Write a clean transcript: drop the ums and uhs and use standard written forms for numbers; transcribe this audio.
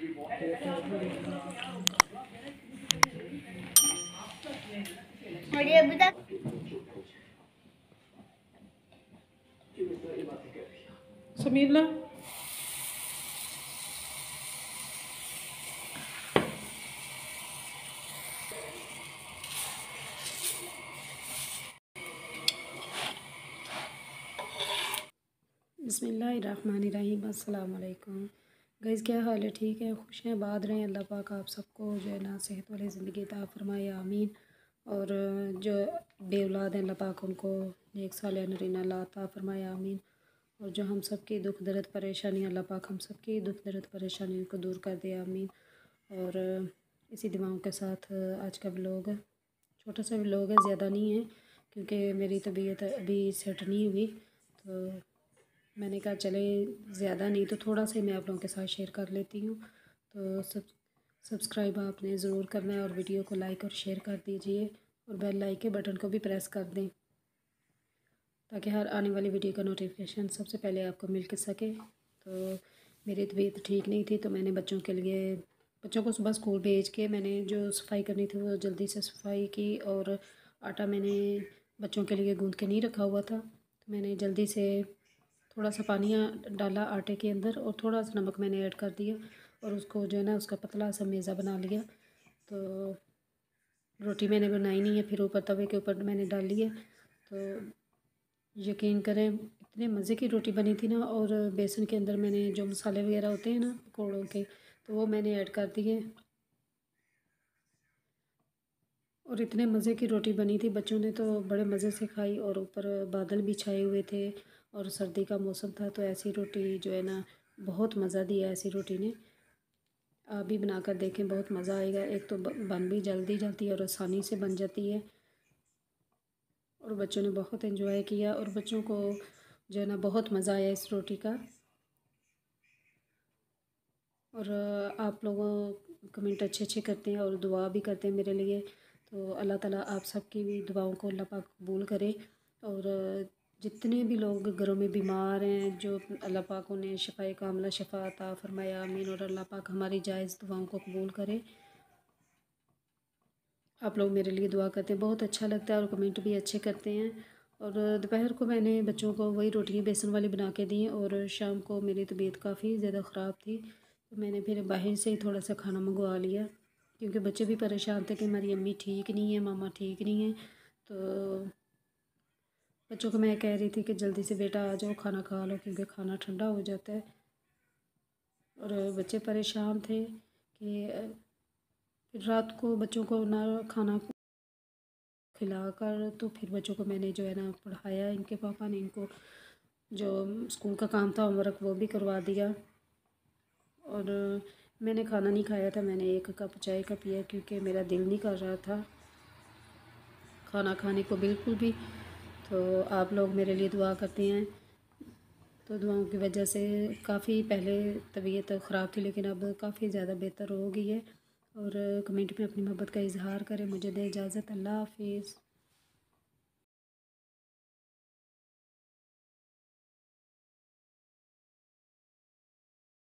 और ये अभी तक समीला बिस्मिल्लाहिर्रहमानिर्रहीम। अस्सलाम वालेकुम गाइस, क्या हाल है? ठीक है, खुश हैं, आबाद रहें। अल्लाह पाक आप सबको जो है ना सेहत वाली ज़िंदगी अता फरमाए, आमीन। और जो बे औलाद हैं, अल्लाह पाक उनको नेक सालिहा नरीना अता फरमाए, आमीन। और जो हम सब की दुख दर्द परेशानी, अल्लाह पाक हम सब की दुख दर्द परेशानियों को दूर कर दे, आमीन। और इसी दुआओं के साथ आज का व्लॉग छोटा सा व्लॉग है, ज़्यादा नहीं है क्योंकि मेरी तबीयत अभी सेट नहीं हुई, तो मैंने कहा चले ज़्यादा नहीं तो थोड़ा सा मैं आप लोगों के साथ शेयर कर लेती हूँ। तो सब्सक्राइब आपने ज़रूर करना है और वीडियो को लाइक और शेयर कर दीजिए और बेल लाइक के बटन को भी प्रेस कर दें ताकि हर आने वाली वीडियो का नोटिफिकेशन सबसे पहले आपको मिल सके। तो मेरी तबीयत ठीक नहीं थी, तो मैंने बच्चों को सुबह स्कूल भेज के मैंने जो सफाई करनी थी वो जल्दी से सफाई की। और आटा मैंने बच्चों के लिए गूँध के नहीं रखा हुआ था, तो मैंने जल्दी से थोड़ा सा पानी डाला आटे के अंदर और थोड़ा सा नमक मैंने ऐड कर दिया और उसको जो है ना उसका पतला सा मेज़ा बना लिया। तो रोटी मैंने बनाई नहीं है, फिर ऊपर तवे के ऊपर मैंने डाल लिया। तो यकीन करें इतने मज़े की रोटी बनी थी ना। और बेसन के अंदर मैंने जो मसाले वगैरह होते हैं ना पकौड़ों के, तो वो मैंने ऐड कर दिए और इतने मज़े की रोटी बनी थी। बच्चों ने तो बड़े मज़े से खाई और ऊपर बादल भी छाए हुए थे और सर्दी का मौसम था, तो ऐसी रोटी जो है ना बहुत मज़ा दिया ऐसी रोटी ने। आप भी बनाकर देखें, बहुत मज़ा आएगा। एक तो बन भी जल्दी जाती है और आसानी से बन जाती है और बच्चों ने बहुत एंजॉय किया और बच्चों को जो है ना बहुत मज़ा आया इस रोटी का। और आप लोगों कमेंट अच्छे अच्छे करते हैं और दुआ भी करते हैं मेरे लिए, तो अल्लाह ताला आप सबकी भी दुआओं को अल्लाह पाक कबूल करे। और जितने भी लोग घरों में बीमार हैं, जो अल्लाह पाक उन्हें शफ़ाए कामिला शफ़ा अता फ़रमाए, आमीन। और अल्लाह पाक हमारी जायज़ दुआओं को कबूल करे। आप लोग मेरे लिए दुआ करते हैं, बहुत अच्छा लगता है और कमेंट भी अच्छे करते हैं। और दोपहर को मैंने बच्चों को वही रोटियां बेसन वाली बना के दी और शाम को मेरी तबीयत काफ़ी ज़्यादा ख़राब थी, तो मैंने फिर बाहर से ही थोड़ा सा खाना मंगवा लिया क्योंकि बच्चे भी परेशान थे कि हमारी अम्मी ठीक नहीं है, मामा ठीक नहीं है। तो बच्चों को मैं कह रही थी कि जल्दी से बेटा आ जाओ, खाना खा लो क्योंकि खाना ठंडा हो जाता है। और बच्चे परेशान थे कि फिर रात को बच्चों को ना खाना खिलाकर तो फिर बच्चों को मैंने जो है ना पढ़ाया। इनके पापा ने इनको जो स्कूल का काम था होमवर्क वो भी करवा दिया। और मैंने खाना नहीं खाया था, मैंने 1 कप चाय का पिया क्योंकि मेरा दिल नहीं कर रहा था खाना खाने को बिल्कुल भी। तो आप लोग मेरे लिए दुआ करते हैं, तो दुआओं की वजह से काफ़ी पहले तबीयत ख़राब थी लेकिन अब काफ़ी ज़्यादा बेहतर हो गई है। और कमेंट में अपनी मोहब्बत का इजहार करें। मुझे दे इजाज़त, अल्लाह हाफिज़।